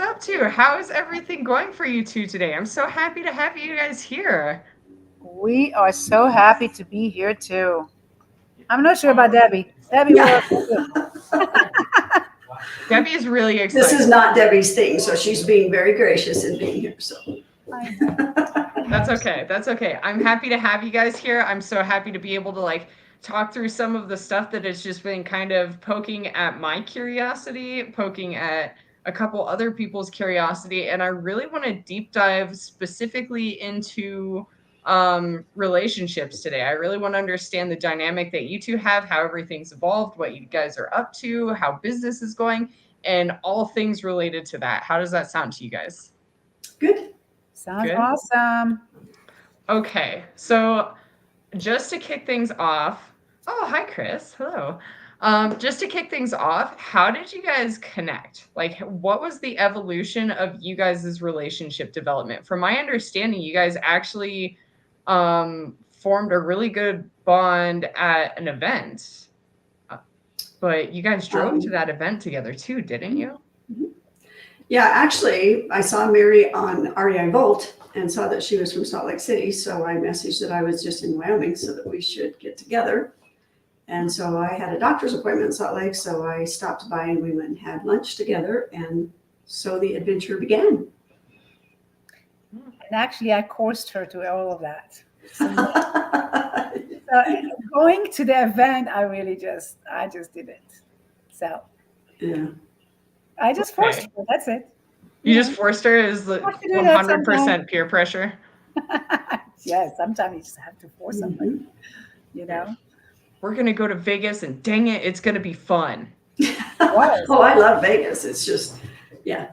up to? How is everything going for you two today? I'm so happy to have you guys here. We are so happy to be here too. I'm not sure about Debbie. Debbie, Yeah. where are you? Debbie is really This excited. is not Debbie's thing, so she's being very gracious in being here. So I know. That's okay. That's okay. I'm happy to have you guys here. I'm so happy to be able to like talk through some of the stuff that has just been kind of poking at my curiosity, poking at a couple other people's curiosity, and I really want to deep dive specifically into relationships today. I really want to understand the dynamic that you two have, how everything's evolved, what you guys are up to, how business is going, and all things related to that. How does that sound to you guys? good. Sounds Good. awesome. Okay, so just to kick things off, oh, hi, Chris. Hello. Just to kick things off, how did you guys connect? Like, what was the evolution of you guys' relationship development? From my understanding, you guys actually formed a really good bond at an event. But you guys drove to that event together too, didn't you? Yeah, actually, I saw Miri on REI Volt and saw that she was from Salt Lake City. So I messaged that I was just in Wyoming so that we should get together. And so I had a doctor's appointment in Salt Lake. So I stopped by and we went and had lunch together. And so the adventure began. And actually, I coursed her to all of that. So going to the event, I just didn't. So Yeah. I just forced Okay. her. That's it. You just forced her as the Have to do that 100% peer pressure. Yes, sometimes you just have to force somebody, Mhm. you know. We're gonna go to Vegas and dang it, it's gonna be fun. Oh, I love Vegas. It's just, yeah.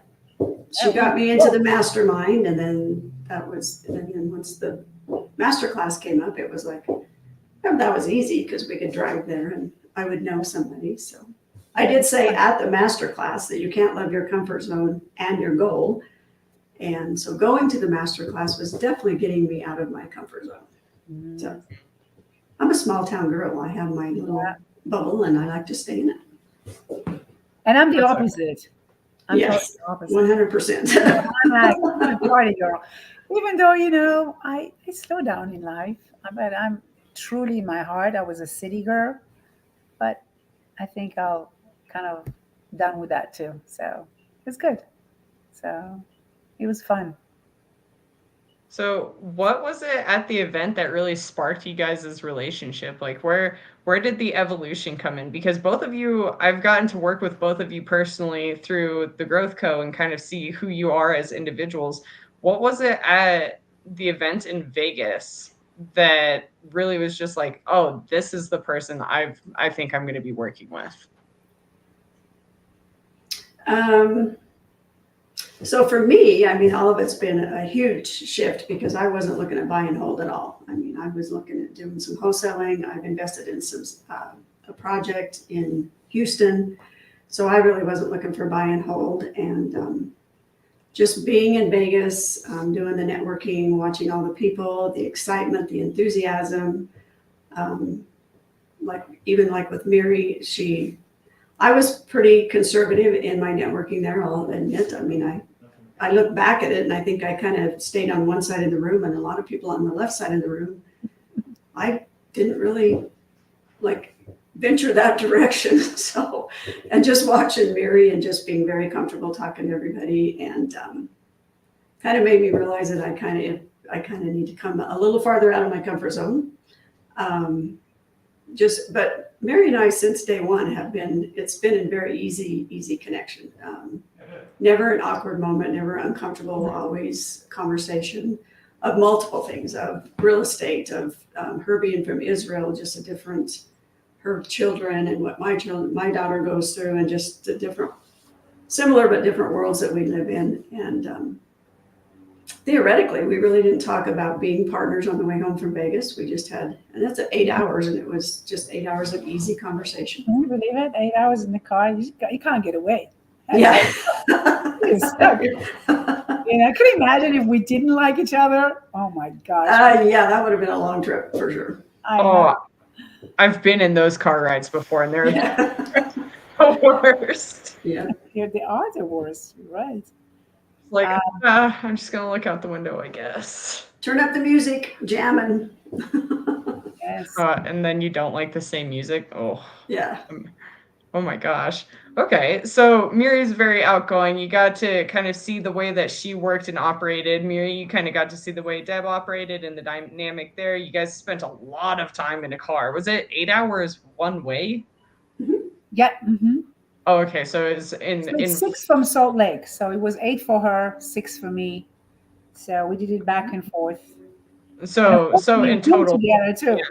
She got me into the mastermind, and then and then once the master class came up, it was like, oh, that was easy because we could drive there and I would know somebody. So I did say at the master class that you can't love your comfort zone and your goal. And so going to the master class was definitely getting me out of my comfort zone. So I'm a small town girl. I have my little bubble and I like to stay in it. And I'm the That's opposite. I'm Yes, totally the opposite. 100%. I'm a party girl. Even though, I slow down in life. I'm truly in my heart, I was a city girl, but I think I'll kind of done with that too. So it's good. So it was fun. So, what was it at the event that really sparked you guys' relationship? Like, where did the evolution come in? Because both of you, I've gotten to work with both of you personally through the Growth Co. and kind of see who you are as individuals. What was it at the event in Vegas that really was just like, oh, this is the person I think I'm going to be working with? So for me, I mean, all of it's been a huge shift because I wasn't looking at buy and hold at all. I mean, I was looking at doing some wholesaling. I've invested in a project in Houston. So I really wasn't looking for buy and hold. And just being in Vegas, doing the networking, watching all the people, the excitement, the enthusiasm. Even like with Miri, I was pretty conservative in my networking there, I'll admit. I mean, I look back at it and I think I kind of stayed on one side of the room and a lot of people on the left side of the room. I didn't really venture that direction. So, and just watching Miri and just being very comfortable talking to everybody and kind of made me realize that I kind of need to come a little farther out of my comfort zone. But Mary and I, since day one, it's been a very easy connection. Never an awkward moment, never uncomfortable, always conversation of multiple things, of real estate, of her being from Israel, just her children and what my daughter goes through, and just the similar but different worlds that we live in. And theoretically, we really didn't talk about being partners on the way home from Vegas. We just and that's 8 hours, and it was just 8 hours of easy conversation. Can you believe it? 8 hours in the car, you can't get away. Yeah. You're stuck. Can you imagine if we didn't like each other? Oh my gosh. Yeah, that would have been a long trip for sure. I've been in those car rides before, and they're the worst. Yeah. The odds are worse, right? Like, I'm just gonna look out the window, I guess. Turn up the music, jamming. Yes. And then you don't like the same music. Oh, Yeah. oh my gosh. Okay, so Miri's very outgoing. You got to kind of see the way that she worked and operated. Miri, you kind of got to see the way Deb operated and the dynamic there. You guys spent a lot of time in a car. Was it 8 hours one way? Yeah. Mm-hmm. Oh, okay. So it's in So it's 6 from Salt Lake. So it was 8 for her, 6 for me. So we did it back and forth. So We in roomed total, together too. yeah,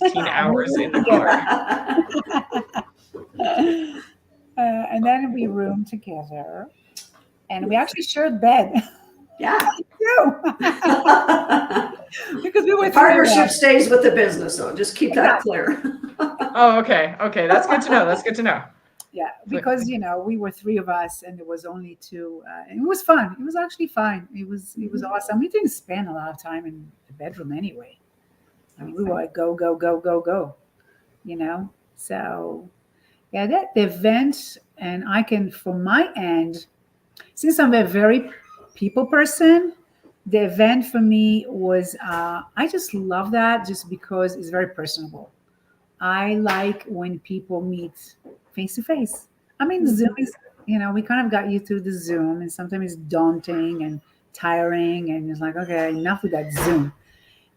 16 hours in the car. And then we roomed together, and we actually shared bed. Yeah. Because we were The partnership stays with the business, so just keep that clear. Oh, okay. Okay. That's good to know. That's good to know. Yeah, because we were 3 of us, and there was only 2. And it was fun. It was actually fun. It was awesome. We didn't spend a lot of time in the bedroom anyway. I mean, we were like, go, go, go, go, go. So yeah, that the event, and I can, from my end, since I'm a very people person, the event for me was I just love that just because it's very personable. I like when people meet face to face. I mean, Zoom is, we kind of got you through the Zoom, and sometimes it's daunting and tiring, and it's like, okay, enough with that Zoom.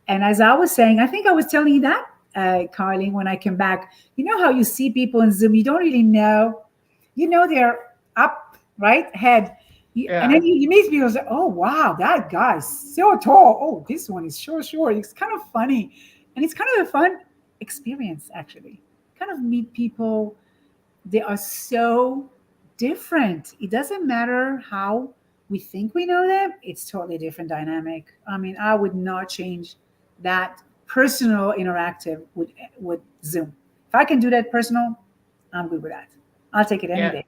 And as I was saying, I think I was telling you that, Carly, when I came back, you know how you see people in Zoom, you don't really know, they're up, right, head. Yeah. And then you meet people and say, oh, wow, that guy's so tall. Oh, this one is short. It's kind of funny. And it's kind of a fun experience, actually. Kind of meet people. They are so different. It doesn't matter how we think we know them. It's totally different dynamic. I mean, I would not change that personal interactive with Zoom. If I can do that personal, I'm good with that. I'll take it any day.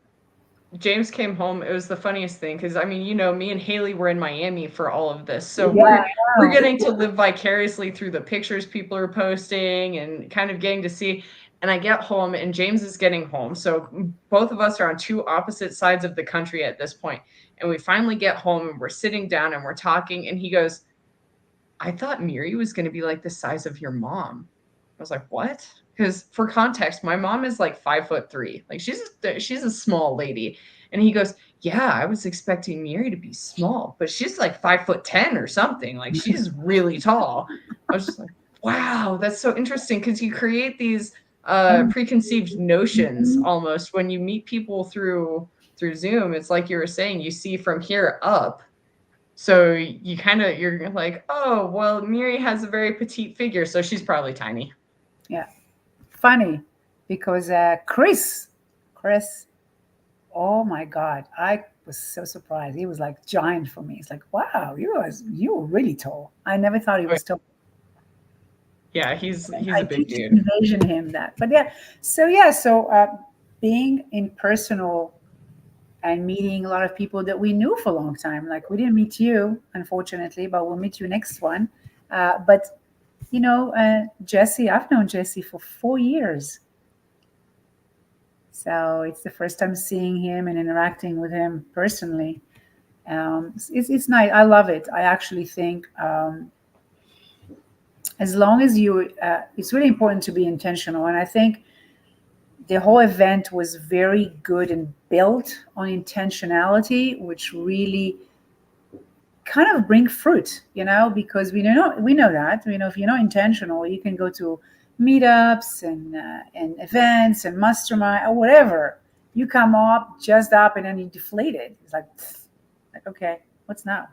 James came home. It was the funniest thing because, I mean, me and Haley were in Miami for all of this. So we're getting to live vicariously through the pictures people are posting and kind of getting to see. And I get home and James is getting home. So both of us are on 2 opposite sides of the country at this point. And we finally get home and we're sitting down and we're talking. And he goes, I thought Miri was going to be like the size of your mom. I was like, what? Because for context, my mom is like 5'3". Like she's a small lady. And he goes, yeah, I was expecting Miri to be small, but she's like 5'10" or something. Like she's really tall. I was just like, wow, that's so interesting. Because you create these preconceived notions almost when you meet people through Zoom. It's like you were saying, you see from here up. So you're like, oh, well, Miri has a very petite figure, so she's probably tiny. Yeah. Funny, because Chris, oh my God, I was so surprised. He was like giant for me. It's like, wow, you were really tall. I never thought he was tall. Yeah, he's a big dude. Envision him that, but so being in personal and meeting a lot of people that we knew for a long time. Like we didn't meet you, unfortunately, but we'll meet you next one. But Jesse, I've known Jesse for 4 years. So it's the first time seeing him and interacting with him personally. It's nice. I love it. I actually think as long as it's really important to be intentional. And I think the whole event was very good and built on intentionality, which really kind of bring fruit, because we know that, if you're not intentional, you can go to meetups and events and mastermind or whatever. You come up, just up, and then you deflate it. It's like okay, what's now?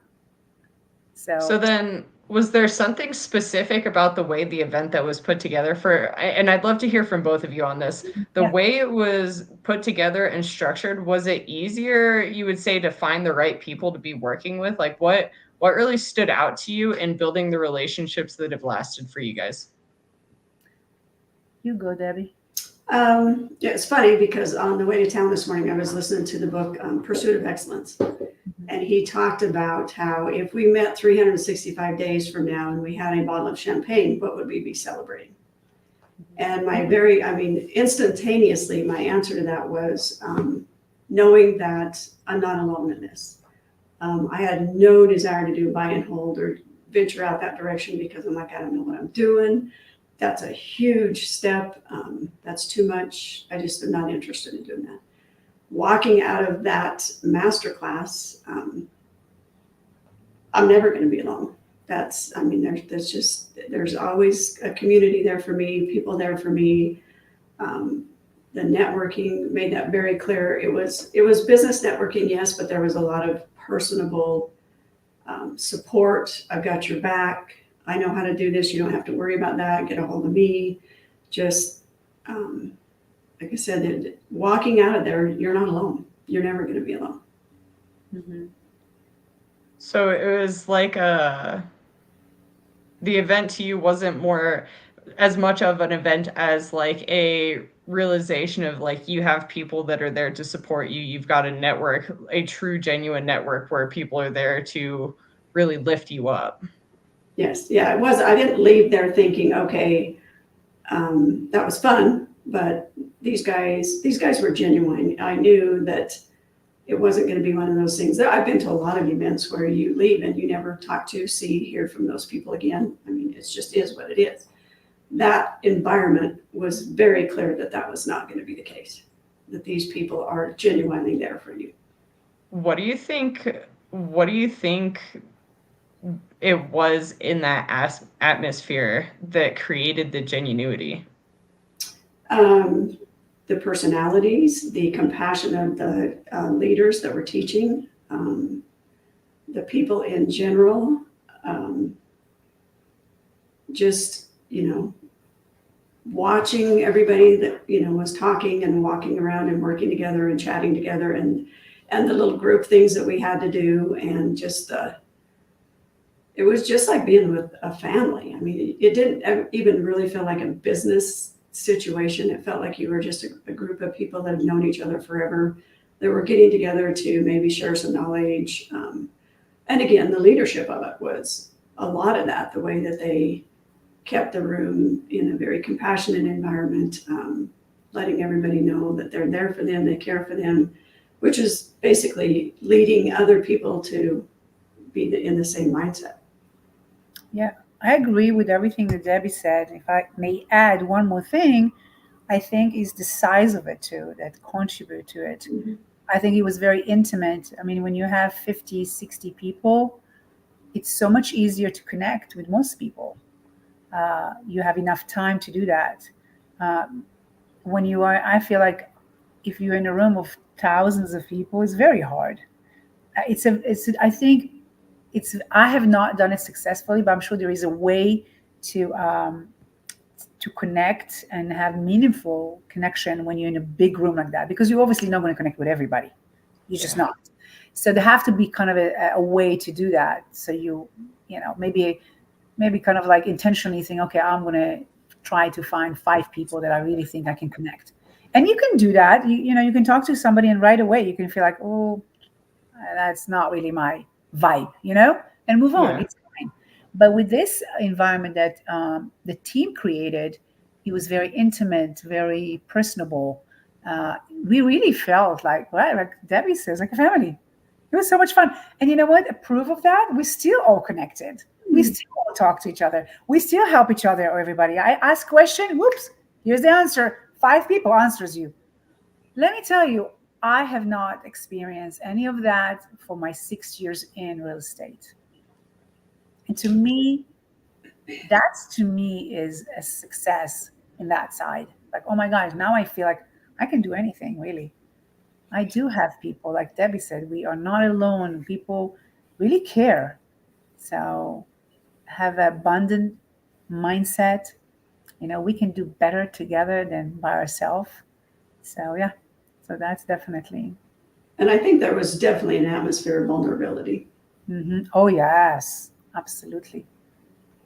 So then, was there something specific about the way the event that was put together and I'd love to hear from both of you on this, the way it was put together and structured, was it easier, you would say, to find the right people to be working with? Like what really stood out to you in building the relationships that have lasted for you guys? You go, Debbie. It's funny because on the way to town this morning, I was listening to the book Pursuit of Excellence. And he talked about how if we met 365 days from now and we had a bottle of champagne, what would we be celebrating? And instantaneously, my answer to that was knowing that I'm not alone in this. I had no desire to do buy and hold or venture out that direction because I'm like, I don't know what I'm doing. That's a huge step. That's too much. I just am not interested in doing that. Walking out of that masterclass, I'm never going to be alone. There's always a community there for me, people there for me. The networking made that very clear. It was business networking, yes, but there was a lot of personable support. I've got your back. I know how to do this. You don't have to worry about that. Get a hold of me. Just like I said, walking out of there, you're not alone. You're never going to be alone. Mm-hmm. So it was like the event to you wasn't more as much of an event as like a realization of like you have people that are there to support you. You've got a network, a true genuine network where people are there to really lift you up. Yes, yeah, it was. I didn't leave there thinking, okay, that was fun, but these guys were genuine. I knew that it wasn't going to be one of those things. I've been to a lot of events where you leave and you never talk to, see, hear from those people again. I mean, it just is what it is. That environment was very clear that that was not going to be the case, that these people are genuinely there for you. What do you think it was in that atmosphere that created the genuinity? The personalities, the compassion of the leaders that were teaching, the people in general, just, watching everybody that, was talking and walking around and working together and chatting together and the little group things that we had to do. And just, it was just like being with a family. I mean, it didn't even really feel like a business situation. It felt like you were just a group of people that have known each other forever, that were getting together to maybe share some knowledge. And again, the leadership of it was a lot of that, the way that they kept the room in a very compassionate environment, letting everybody know that they're there for them, they care for them, which is basically leading other people to be in the same mindset. Yeah, I agree with everything that Debbie said. If I may add one more thing, I think is the size of it too that contribute to it. Mm-hmm. I think it was very intimate. I mean, when you have 50, 60 people, it's so much easier to connect with most people. You have enough time to do that. When you are, I feel like if you're in a room of thousands of people, it's very hard. I think I have not done it successfully, but I'm sure there is a way to connect and have meaningful connection when you're in a big room like that, because you're obviously not going to connect with everybody. You're just not. So there have to be kind of a way to do that. So maybe kind of like intentionally think, okay, I'm going to try to find 5 people that I really think I can connect. And you can do that. You can talk to somebody and right away you can feel like, oh, that's not really my vibe, and move on. Yeah. It's fine. But with this environment that the team created, it was very intimate, very personable. We really felt like Debbie says, like a family. It was so much fun. And you know what? A proof of that, we're still all connected. We still all talk to each other. We still help each other or everybody. I ask question, whoops, here's the answer. 5 people answers you. Let me tell you, I have not experienced any of that for my 6 years in real estate. And to me is a success in that side. Like, oh my gosh, now I feel like I can do anything, really. I do have people, like Debbie said, we are not alone. People really care. So have an abundant mindset. We can do better together than by ourselves. So yeah, so that's definitely. And I think there was definitely an atmosphere of vulnerability. Mm-hmm. Oh yes, absolutely.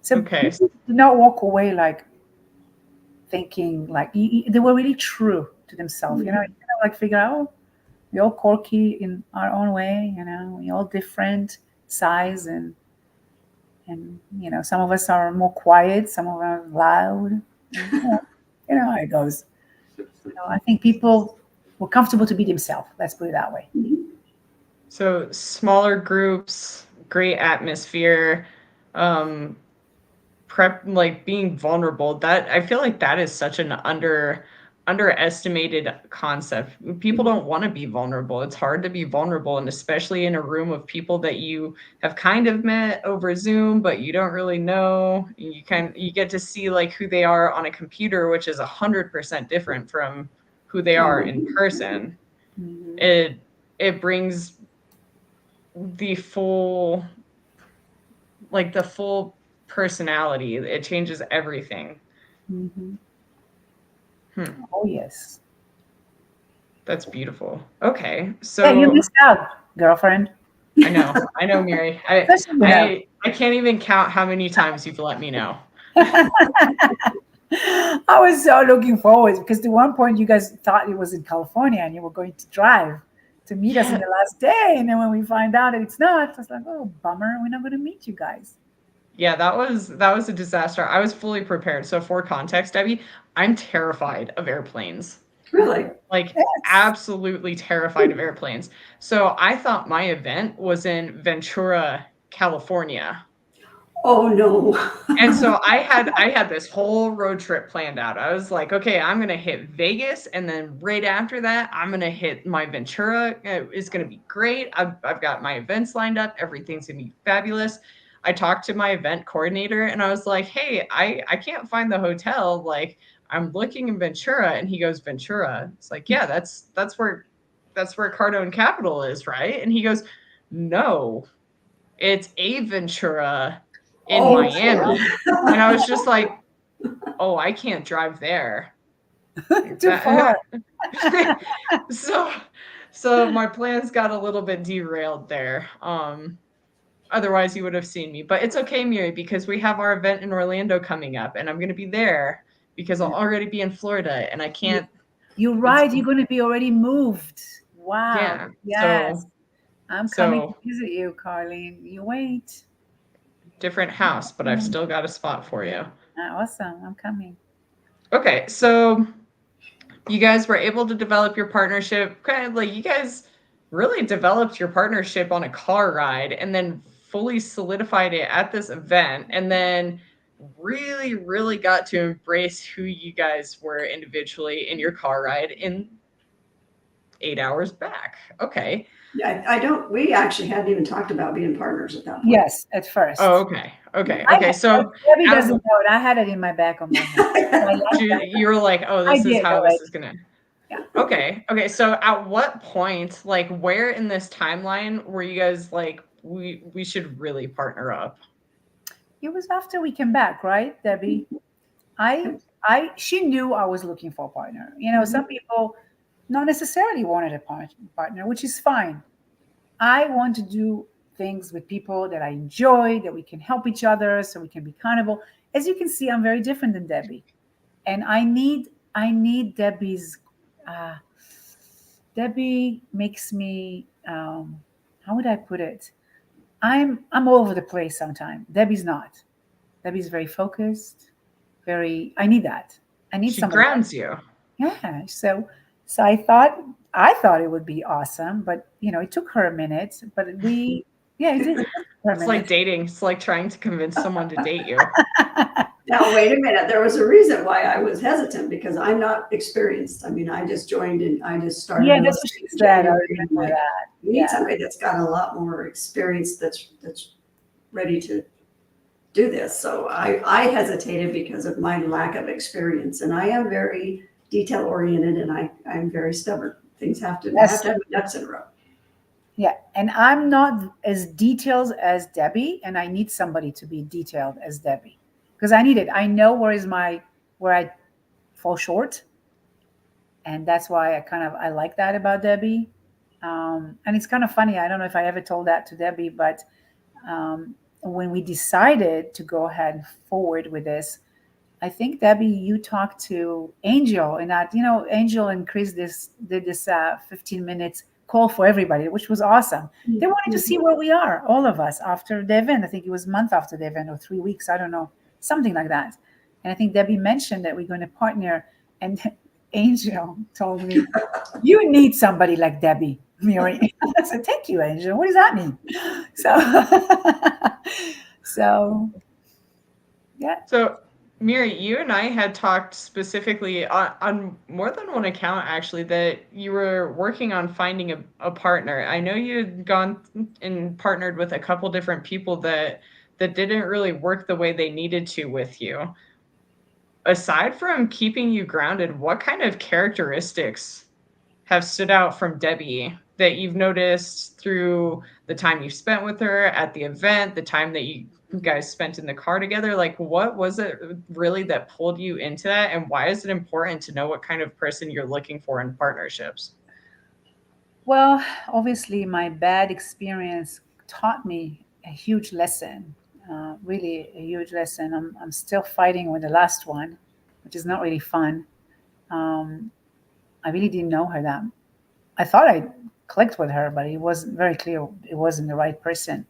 So Okay. people did not walk away like thinking like they were really true to themselves. Mm-hmm. Like figure out, oh, we're all quirky in our own way. We're all different size and some of us are more quiet, some of us are loud. How it goes. I think people were comfortable to be themselves. Let's put it that way. Mm-hmm. So smaller groups, great atmosphere, prep, like being vulnerable. That I feel like that is such an underestimated concept. People don't want to be vulnerable. It's hard to be vulnerable, and especially in a room of people that you have kind of met over Zoom, but you don't really know. You get to see like who they are on a computer, which is 100% different from who they are in person. Mhm. It brings the full the full personality. It changes everything. Mhm. Hmm, Oh yes. that's beautiful. Okay, Yeah, you so missed out, girlfriend. I know, Mary. I Especially you know. I I can't even count how many times you've let me know. I was so looking forward because at one point you guys thought it was in California and you were going to drive to meet us in Yeah, the last day. And then when we find out that it's not, I was like, oh, bummer. We're not going to meet you guys. yeah, that was a disaster. I was fully prepared. So for context, Debbie, I'm terrified of airplanes. Really? Like Yes. absolutely terrified of airplanes. So I thought my event was in Ventura, California. Oh no. And so I had this whole road trip planned out. I was like, okay, I'm gonna hit Vegas, and then right after that, I'm gonna hit my Ventura. It's gonna be great. I've got my events lined up. Everything's gonna be fabulous. I talked to my event coordinator, and I was like, hey, I can't find the hotel. Like, I'm looking in Ventura, and he goes, Ventura. It's like, yeah, that's where Cardone Capital is, right? And he goes, no, it's a Ventura in Oh, Miami. And I was just like, oh, I can't drive there. Like Too far. that. so so my plans got a little bit derailed there. Otherwise you would have seen me. But it's okay, Miri, because we have our event in Orlando coming up and I'm gonna be there because I'll already be in Florida and I can't You're it's right. You're going to be already moved. Wow. yeah. Yes. So I'm coming to so visit you, Carlene. You wait. different house, but I've still got a spot for you. Awesome. I'm coming. Okay, so you guys were able to develop your partnership. Kind of like you guys really developed your partnership on a car ride and then fully solidified it at this event and then really really got to embrace who you guys were individually in your car ride in 8 hours back. Okay. yeah, I don't, we actually hadn't even talked about being partners at that point. Yes, at first. Oh, okay. So Debbie at, doesn't know it. I had it in my back of my head. I like that. you were like, oh, I this is did how this already. is gonna. Yeah. Okay. So at what point, like where in this timeline were you guys like we should really partner up? It was after we came back, right, Debbie? She knew I was looking for a partner. You know, some people not necessarily wanted a partner, which is fine. I want to do things with people that I enjoy, that we can help each other, so we can be accountable. As you can see, I'm very different than Debbie, and I need Debbie's. Uh, Debbie makes me. How would I put it? I'm all over the place sometimes. Debbie's not. Debbie's very focused. Very. I need that. I need She somebody. grounds you. Yeah. So I thought it would be awesome, but it took her a minute. But it did take her a It's like minute. dating. It's like trying to convince someone to date you. Now, wait a minute. There was a reason why I was hesitant because I'm not experienced. I mean, I just joined and I just started Yeah, real that's what estate she in said. I January. And I'm remember like, that. you need Yeah. somebody that's got a lot more experience that's ready to do this. So I hesitated because of my lack of experience. And I am very detail oriented and I'm very stubborn. Things I have to Yes. have my ducks in a row. Yeah. And I'm not as detailed as Debbie, and I need somebody to be detailed as Debbie because I need it. I know where I fall short, and that's why I like that about Debbie. And it's kind of funny. I don't know if I ever told that to Debbie, but when we decided to go ahead and forward with this, I think Debbie, you talked to Angel, and that Angel and Chris did this 15 minutes call for everybody, which was awesome. They wanted to see where we are, all of us, after the event. I think it was a month after the event or 3 weeks. I don't know, something like that. And I think Debbie mentioned that we're going to partner, and Angel told me, "You need somebody like Debbie." Miri. I said, thank you, Angel. What does that mean? So, so yeah. So, Miri, you and I had talked specifically on more than one account, actually, that you were working on finding a partner. I know you'd gone and partnered with a couple different people that didn't really work the way they needed to with you. Aside from keeping you grounded, what kind of characteristics have stood out from Debbie that you've noticed through the time you spent with her at the event, the time that you guys spent in the car together? Like, what was it really that pulled you into that? And why is it important to know what kind of person you're looking for in partnerships? Well, obviously, my bad experience taught me a huge lesson, really a huge lesson. I'm still fighting with the last one, which is not really fun. Um, I really didn't know her that. I thought I clicked with her, but it wasn't very clear it wasn't the right person.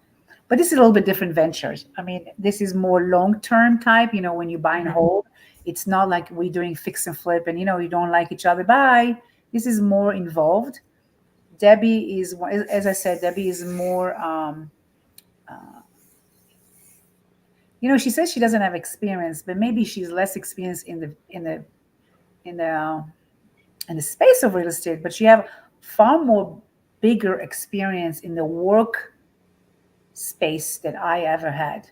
But this is a little bit different ventures. I mean, this is more long-term type, when you buy and hold. It's not like we're doing fix and flip and, you don't like each other. Bye. This is more involved. Debbie is, as I said, Debbie is more, uh, she says she doesn't have experience, but maybe she's less experienced in the in the space of real estate, but she have far more bigger experience in the work space that I ever had.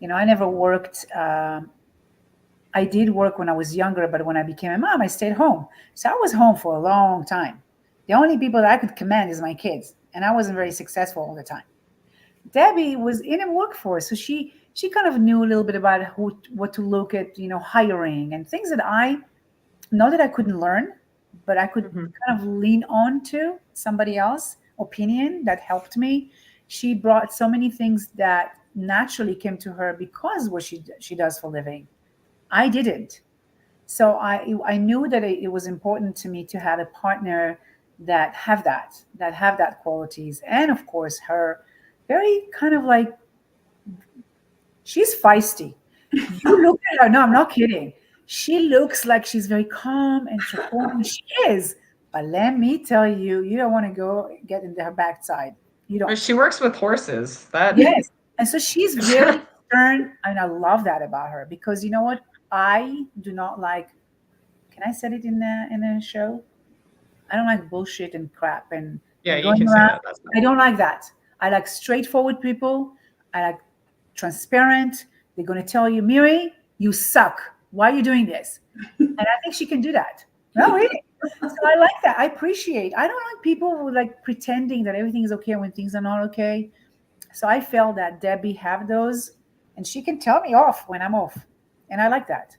I never worked. I did work when I was younger, but when I became a mom, I stayed home. So I was home for a long time. The only people that I could command is my kids, and I wasn't very successful all the time. Debbie was in a workforce, so she kind of knew a little bit about what to look at, hiring and things that I not that I couldn't learn, but I could kind of lean on to somebody else opinion that helped me. She brought so many things that naturally came to her because what she does for a living. I didn't. So I knew that it was important to me to have a partner that have that qualities, and of course her very kind of like she's feisty. You look at her. No, I'm not kidding. She looks like she's very calm and supportive. She is. But let me tell you, you don't want to go get into her backside. You But don't. she works with horses. That Yes. And so she's very stern. And I love that about her because you know what? I do not like, can I say it in a show? I don't like bullshit and crap yeah, and you going can say around. that. That's I fine. don't like that. I like straightforward people. I like transparent. They're going to tell you, Miri, you suck. Why are you doing this? And I think she can do that. No, really. So I like that. I appreciate. I don't like people who like pretending that everything is okay when things are not okay. So I felt that Debbie have those, and she can tell me off when I'm off, and I like that.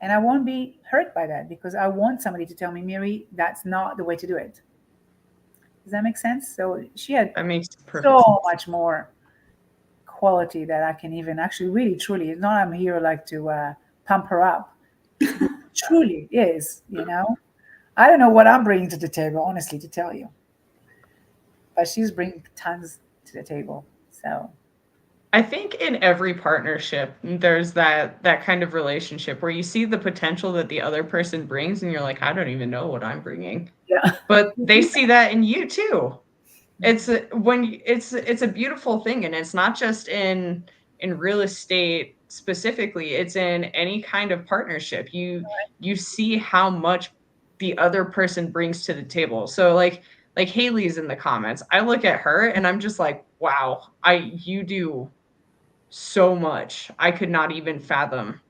And I won't be hurt by that because I want somebody to tell me, Miri, that's not the way to do it. Does that make sense? So she had That makes perfect so sense. much more quality that I can even actually really truly. It's not I'm here like to pump her up. It truly is. I don't know what I'm bringing to the table, honestly, to tell you, but she's bringing tons to the table. So I think in every partnership, there's that kind of relationship where you see the potential that the other person brings, and you're like, I don't even know what I'm bringing, yeah, but they see that in you too. It's a beautiful thing, and it's not just in real estate specifically. It's in any kind of partnership. You see how much the other person brings to the table. So like Haley's in the comments. I look at her and I'm just like, wow, you do so much. I could not even fathom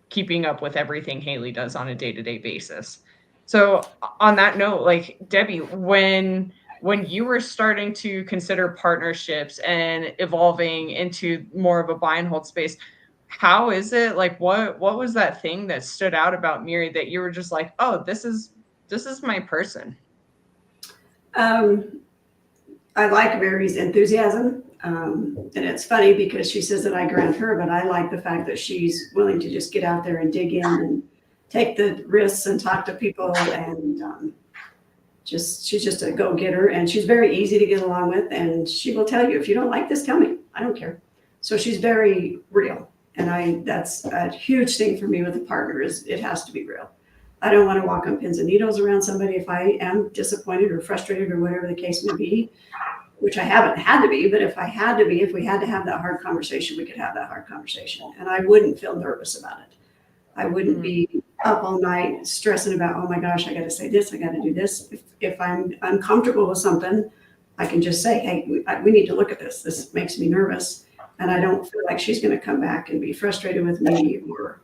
keeping up with everything Haley does on a day-to-day basis. So on that note, like Debbie, when you were starting to consider partnerships and evolving into more of a buy and hold space, how is it like what was that thing that stood out about Miri that you were just like, oh, this is my person? Um, I like Mary's enthusiasm. And it's funny because she says that I grant her, but I like the fact that she's willing to just get out there and dig in and take the risks and talk to people. And she's just a go-getter, and she's very easy to get along with. And she will tell you, if you don't like this, tell me. I don't care. So she's very real. And that's a huge thing for me with a partner is it has to be real. I don't want to walk on pins and needles around somebody if I am disappointed or frustrated or whatever the case may be, which I haven't had to be, but if I had to be, if we had to have that hard conversation, we could have that hard conversation. And I wouldn't feel nervous about it. I wouldn't be up all night stressing about, oh my gosh, I got to say this, I got to do this. If I'm uncomfortable with something, I can just say, hey, we need to look at this. This makes me nervous. And I don't feel like she's going to come back and be frustrated with me, or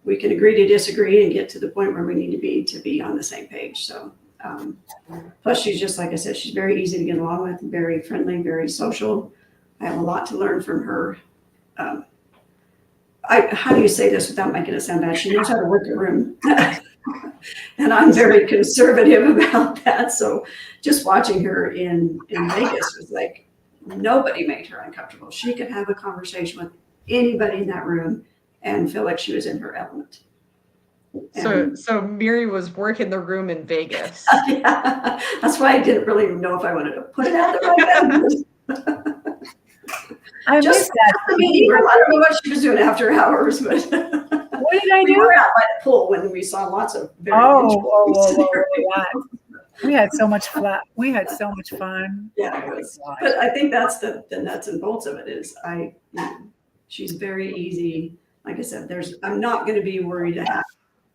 we can agree to disagree and get to the point where we need to be on the same page. So, plus she's just, like I said, she's very easy to get along with, very friendly, very social. I have a lot to learn from her. How do you say this without making it sound bad? She knows how to work a room. And I'm very conservative about that. So just watching her in Vegas was like, nobody made her uncomfortable. She could have a conversation with anybody in that room and feel like she was in her element. So Miri was working the room in Vegas. Yeah, that's why I didn't really know if I wanted to put it out there like that. I Just missed that. I don't know what she was doing after hours, but What did I we do? were out by the pool when we saw lots of very We had so much fun. We had so much fun. Yeah, it was. But I think that's the nuts and bolts of it is she's very easy. Like I said, I'm not going to be worried to have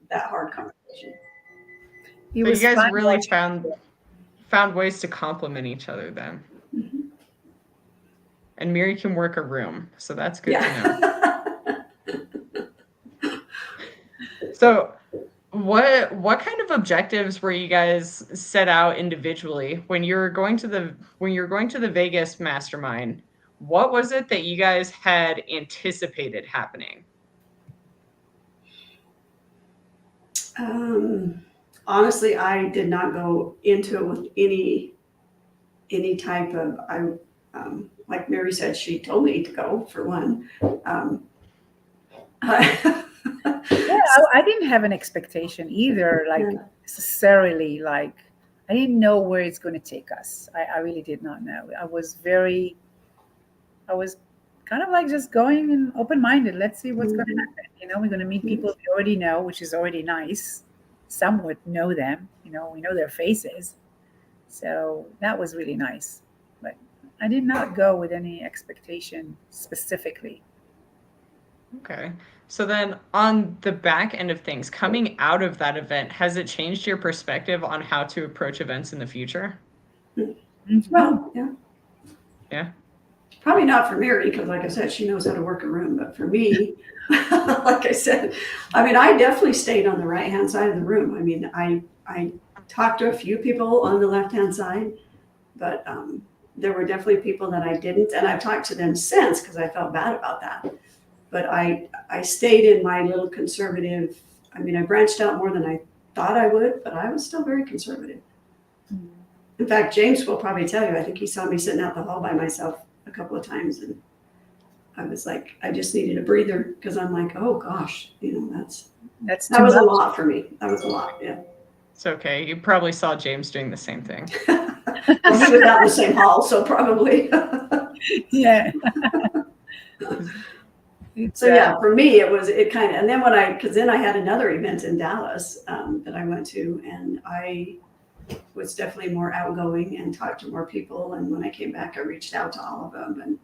that hard conversation. So you guys really found ways to complement each other then. Mm-hmm. And Miri can work a room, so that's good to know. So what kind of objectives were you guys set out individually when you're going to the Vegas Mastermind? What was it that you guys had anticipated happening? Honestly, I did not go into it with any type of like Miri said, she told me to go for one. I didn't have an expectation either, necessarily, like I didn't know where it's going to take us. I really did not know. I was kind of like just going and open-minded. Let's see what's going to happen. We're going to meet people we already know, which is already nice. Somewhat know them, we know their faces. So that was really nice. But I did not go with any expectation specifically. Okay. So then on the back end of things, coming out of that event, has it changed your perspective on how to approach events in the future? Well, yeah. Yeah. Probably not for Miri, because like I said, she knows how to work a room. But for me, like I said, I definitely stayed on the right-hand side of the room. I talked to a few people on the left-hand side, but there were definitely people that I didn't. And I've talked to them since because I felt bad about that. But I stayed in my little conservative. I branched out more than I thought I would, but I was still very conservative. In fact, James will probably tell you, I think he saw me sitting out the hall by myself a couple of times, and I was like, I just needed a breather because I'm like, oh gosh, that was a lot for me. That was a lot, yeah. It's okay. You probably saw James doing the same thing. Well, he was out in the same hall, so probably. Yeah. So yeah, for me, and then because then I had another event in Dallas that I went to, and I was definitely more outgoing and talked to more people. And when I came back, I reached out to all of them, and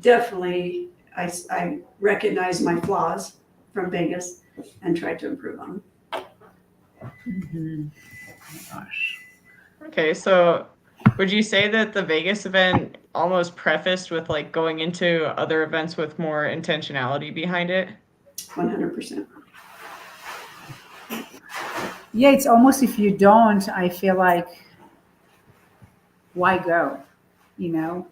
definitely I recognized my flaws from Vegas and tried to improve on them. Mm-hmm. Oh my gosh. Okay, so would you say that the Vegas event almost prefaced with like going into other events with more intentionality behind it? 100%. Yeah, it's almost, if you don't, I feel like, why go? You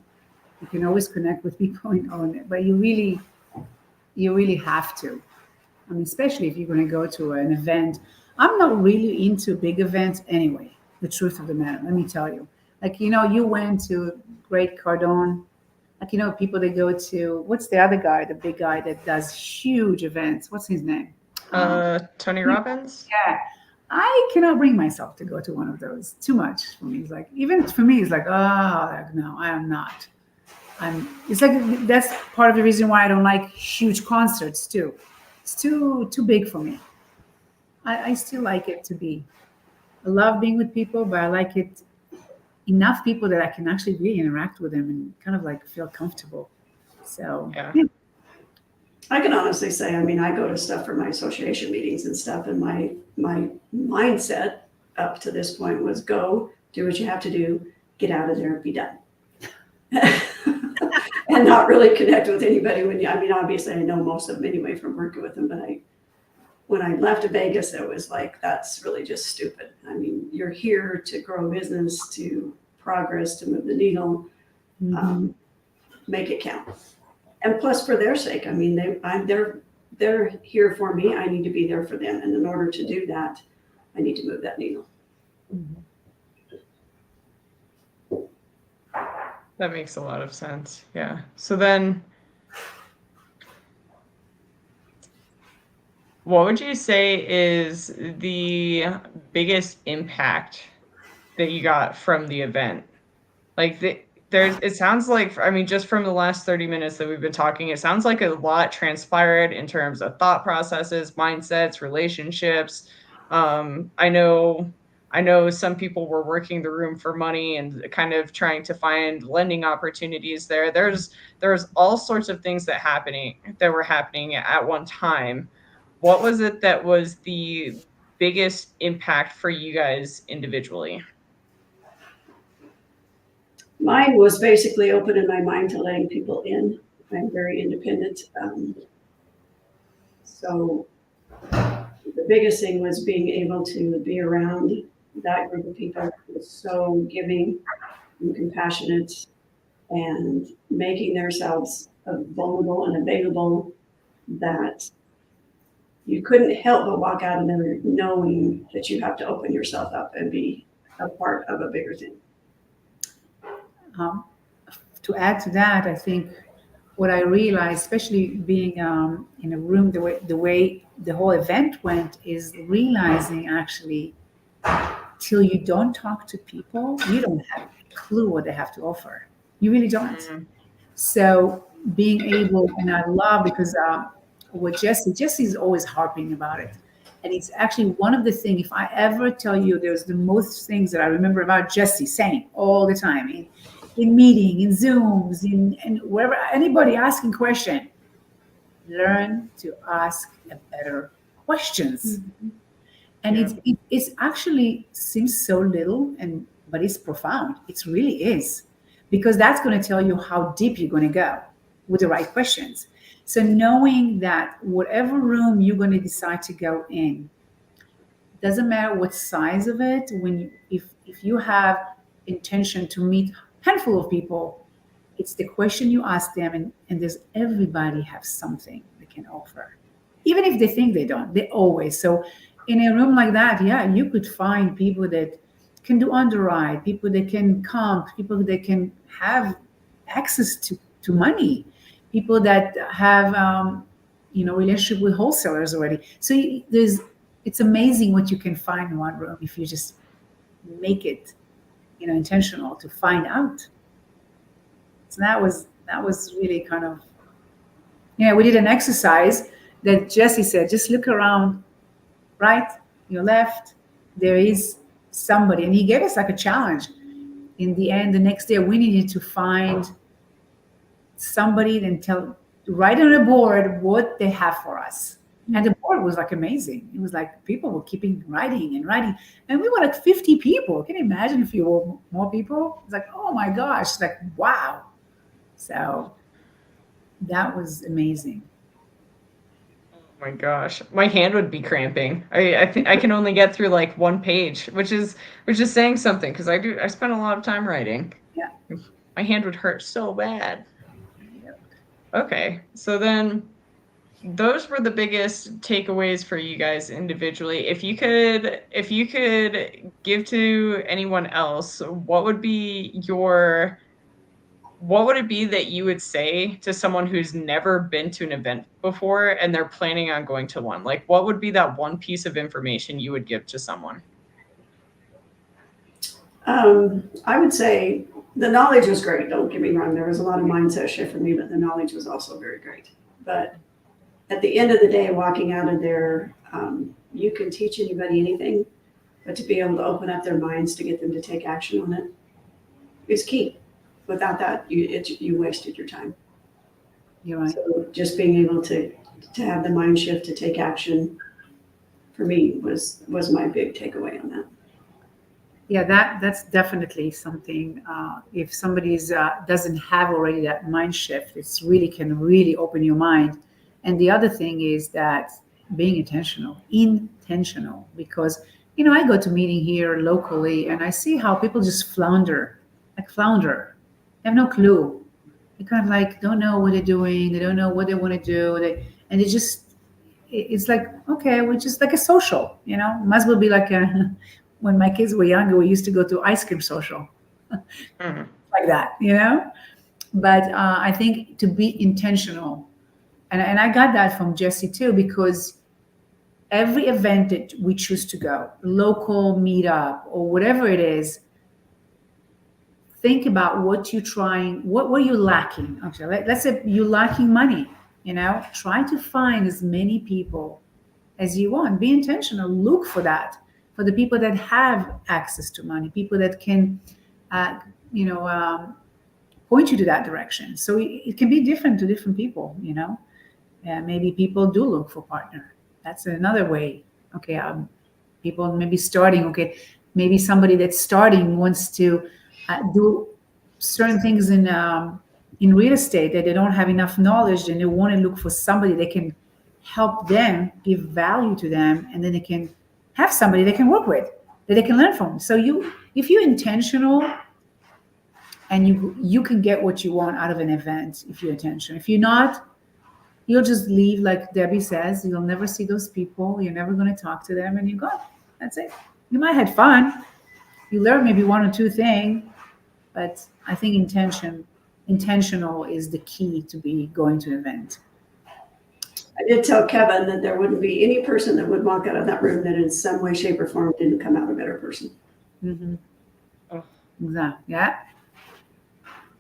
can always connect with people and own it, but you really have to. Especially if you're going to go to an event. I'm not really into big events anyway, the truth of the matter, let me tell you. Like, you went to Great Cardone, like, people that go to, what's the other guy, the big guy that does huge events? What's his name? Tony Robbins? Yeah. I cannot bring myself to go to one of those. Too much for me. It's like, even for me, it's like, no, I am not. It's like, that's part of the reason why I don't like huge concerts too. It's too big for me. I still like it to be. I love being with people, but I like it enough people that I can actually really interact with them and kind of like feel comfortable. So Yeah. yeah. I can honestly say, I mean, I go to stuff for my association meetings and stuff, and my mindset up to this point was go, do what you have to do, get out of there, be done. And not really connect with anybody when you, I mean, obviously I know most of them anyway from working with them, but when I left Vegas, it was like, that's really just stupid. I mean, you're here to grow a business, to progress, to move the needle, make it count. And plus for their sake, I mean, they're here for me. I need to be there for them. And in order to do that, I need to move that needle. That makes a lot of sense. Yeah. So then, what would you say is the biggest impact that you got from the event? Like it sounds like, I mean, just from the last 30 minutes that we've been talking, it sounds like a lot transpired in terms of thought processes, mindsets, relationships. I know some people were working the room for money and kind of trying to find lending opportunities there. There's all sorts of things that were happening at one time. What was it that was the biggest impact for you guys individually? Mine was basically opening my mind to letting people in. I'm very independent. So the biggest thing was being able to be around that group of people who was so giving and compassionate and making themselves vulnerable and available that you couldn't help but walk out of there knowing that you have to open yourself up and be a part of a bigger thing. To add to that, I think what I realized, especially being in a room, the way the whole event went, is realizing actually, till you don't talk to people, you don't have a clue what they have to offer. You really don't. So being able, and I love because what Jesse's always harping about it. And it's actually one of the things, if I ever tell you there's the most things that I remember about Jesse saying all the time in meeting, in Zooms, in wherever, anybody asking question, learn to ask better questions. And it's actually seems so little, but it's profound. It really is, because that's going to tell you how deep you're going to go with the right questions. So knowing that whatever room you're going to decide to go in, doesn't matter what size of it. If you have intention to meet a handful of people, it's the question you ask them, and there's everybody has something they can offer, even if they think they don't. They always. So in a room like that, yeah, you could find people that can do underwrite, people that can comp, people that can have access to money, people that have relationship with wholesalers already. So it's amazing what you can find in one room if you just make it intentional to find out. So that was really kind of, we did an exercise that Jesse said, just look around, right, your left, there is somebody, and he gave us like a challenge. In the end, the next day, we needed to find somebody and write on a board what they have for us. And the board was like amazing. It was like people were keeping writing, and we were like 50 people. Can you imagine if you were more people? It's like, oh my gosh, like wow. So that was amazing. Oh my gosh, my hand would be cramping. I think I can only get through like one page, which is saying something, because I spend a lot of time writing. Yeah. My hand would hurt so bad. Okay, so then those were the biggest takeaways for you guys individually. If you could give to anyone else, what would it be that you would say to someone who's never been to an event before and they're planning on going to one? Like, what would be that one piece of information you would give to someone? I would say the knowledge was great. Don't get me wrong. There was a lot of mindset shift for me, but the knowledge was also very great. But at the end of the day, walking out of there, you can teach anybody anything, but to be able to open up their minds to get them to take action on it is key. Without that, you wasted your time. You're right. So just being able to have the mind shift to take action for me was my big takeaway on that. Yeah, that's definitely something. If somebody's doesn't have already that mind shift, it's really can really open your mind. And the other thing is that being intentional, because I go to meeting here locally and I see how people just flounder. They have no clue. They kind of like don't know what they're doing. They don't know what they want to do. And it's just, it's like, okay, we're just like a social, might as well be like a, when my kids were younger, we used to go to ice cream social like that, but I think to be intentional, and I got that from Jesse too, because every event that we choose to go, local meetup or whatever it is, think about what you're trying, what were you lacking? Okay, let's say you're lacking money, try to find as many people as you want. Be intentional, look for that, for the people that have access to money, people that can, point you to that direction. So it can be different to different people, maybe people do look for partner. That's another way. Okay, people maybe starting, okay, maybe somebody that's starting wants to do certain things in real estate that they don't have enough knowledge, and they want to look for somebody that can help them, give value to them, and then they can have somebody they can work with, that they can learn from. So if you're intentional, and you can get what you want out of an event if you're intentional. If you're not, you'll just leave, like Debbie says. You'll never see those people. You're never going to talk to them, and you go. That's it. You might have fun. You learn maybe one or two things, but I think intentional is the key to be going to an event. I did tell Kevin that there wouldn't be any person that would walk out of that room that in some way, shape, or form didn't come out a better person. Mm-hmm. Oh. Exactly. Yeah.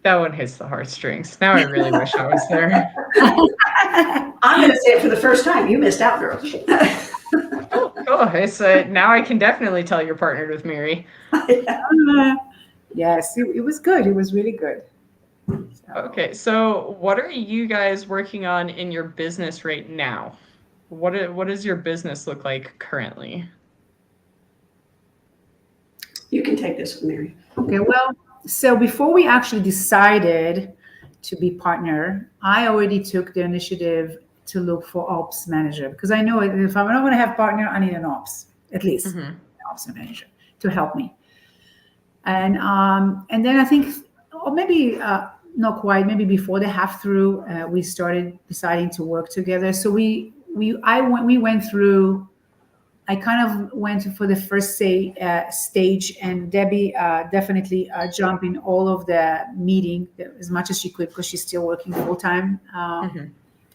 That one hits the heartstrings. Now I really wish I was there. I'm going to say it for the first time. You missed out, girl. Cool. So now I can definitely tell you're partnered with Miri. Yes, it was good. It was really good. Okay, so what are you guys working on in your business right now? What does your business look like currently? You can take this with Miri. Okay, well, so before we actually decided to be partner, I already took the initiative to look for ops manager, because I know if I'm not going to have partner, I need an ops, at least an ops manager to help me. And then I think, or maybe not quite, maybe before the half through, we started deciding to work together. So we went through. I kind of went for the first stage, and Debbie definitely jumped in all of the meeting as much as she could, because she's still working full time.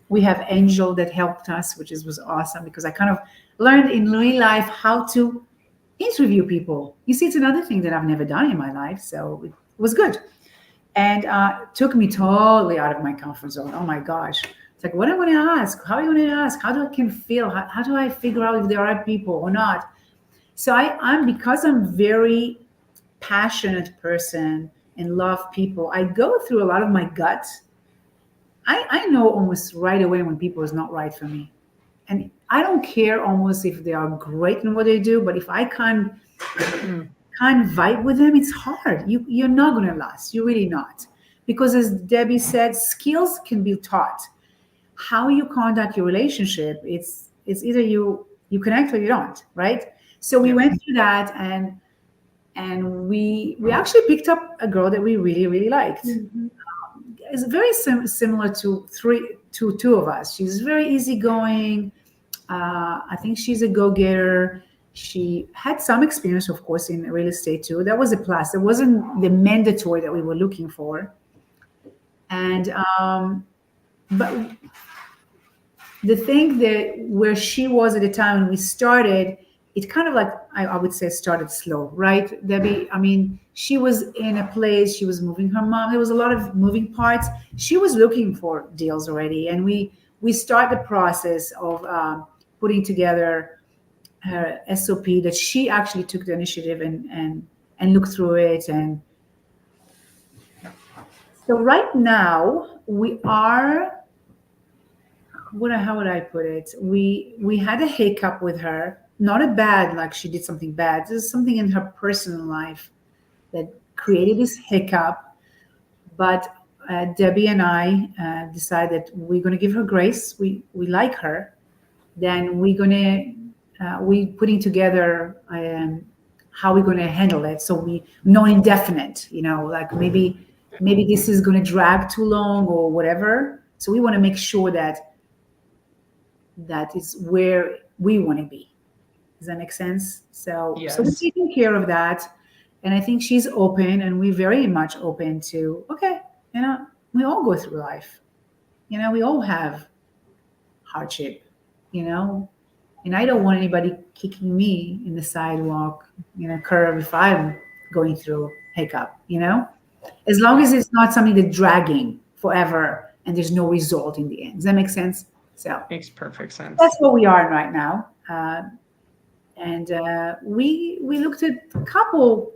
We have Angel that helped us, which was awesome, because I kind of learned in real life how to interview people. You see, it's another thing that I've never done in my life, so it was good. And took me totally out of my comfort zone. Oh my gosh. It's like, what am I going to ask? How are you going to ask? How do I can feel? How do I figure out if there are people or not? So because I'm very passionate person and love people, I go through a lot of my gut. I know almost right away when people is not right for me. And I don't care almost if they are great in what they do, but if I can't vibe with them, it's hard. You're not going to last. You're really not. Because as Debbie said, skills can be taught. How you conduct your relationship, it's either you connect or you don't, right? So we went through that, and we actually picked up a girl that we really, really liked. It's very similar to two of us. She's very easygoing. I think she's a go-getter. She had some experience, of course, in real estate too. That was a plus. It wasn't the mandatory that we were looking for. And but the thing that where she was at the time when we started, it kind of like, I would say, started slow, right, Debbie? I mean, she was in a place, she was moving her mom. There was a lot of moving parts. She was looking for deals already. And we start the process of putting together her SOP, that she actually took the initiative and looked through it. And so right now we are, how would I put it? We had a hiccup with her, not a bad, like she did something bad. There's something in her personal life that created this hiccup. But Debbie and I decided we're going to give her grace. We like her. Then we putting together how we're going to handle it. So we not indefinite, like maybe this is going to drag too long or whatever. So we want to make sure that is where we want to be. Does that make sense? So Yes. So we're taking care of that. And I think she's open, and we're very much open to, okay, we all go through life. We all have hardship, and I don't want anybody kicking me in the sidewalk, curve if I'm going through hiccup, as long as it's not something that's dragging forever and there's no result in the end. Does that make sense? So Makes perfect sense. that's what we are right now. And we looked at a couple,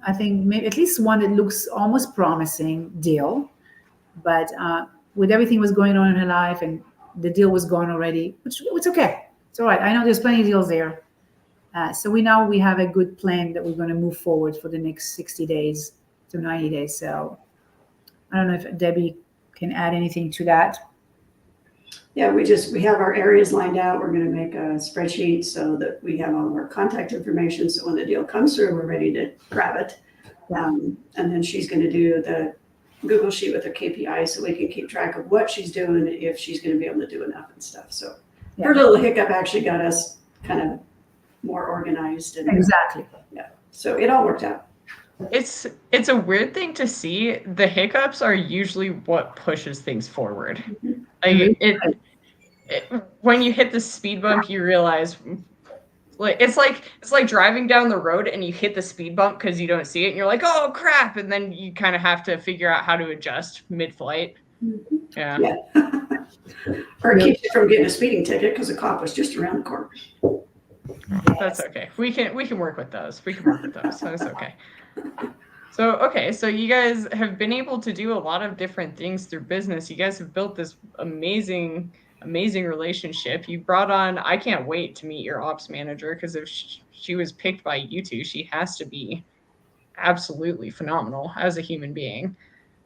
I think maybe at least one that looks almost promising deal, but with everything was going on in her life and the deal was gone already, which it's okay. It's all right. I know there's plenty of deals there. So we have a good plan that we're going to move forward for the next 60 days to 90 days. So I don't know if Debbie can add anything to that. Yeah, we have our areas lined out. We're going to make a spreadsheet so that we have all of our contact information. So when the deal comes through, we're ready to grab it. And then she's going to do the Google sheet with her KPI so we can keep track of what she's doing, if she's going to be able to do enough and stuff. So her little hiccup actually got us kind of more organized. And exactly. Yeah. So it all worked out. It's a weird thing to see. The hiccups are usually what pushes things forward. Like when you hit the speed bump, you realize, like it's like driving down the road and you hit the speed bump because you don't see it, and you're like, oh crap, and then you kind of have to figure out how to adjust mid-flight. Yeah. Or it keeps you from getting a speeding ticket because the cop was just around the corner. That's okay. We can work with those. That's okay. So you guys have been able to do a lot of different things through business. You guys have built this amazing relationship. You brought on, I can't wait to meet your ops manager, because if she was picked by you two, she has to be absolutely phenomenal as a human being.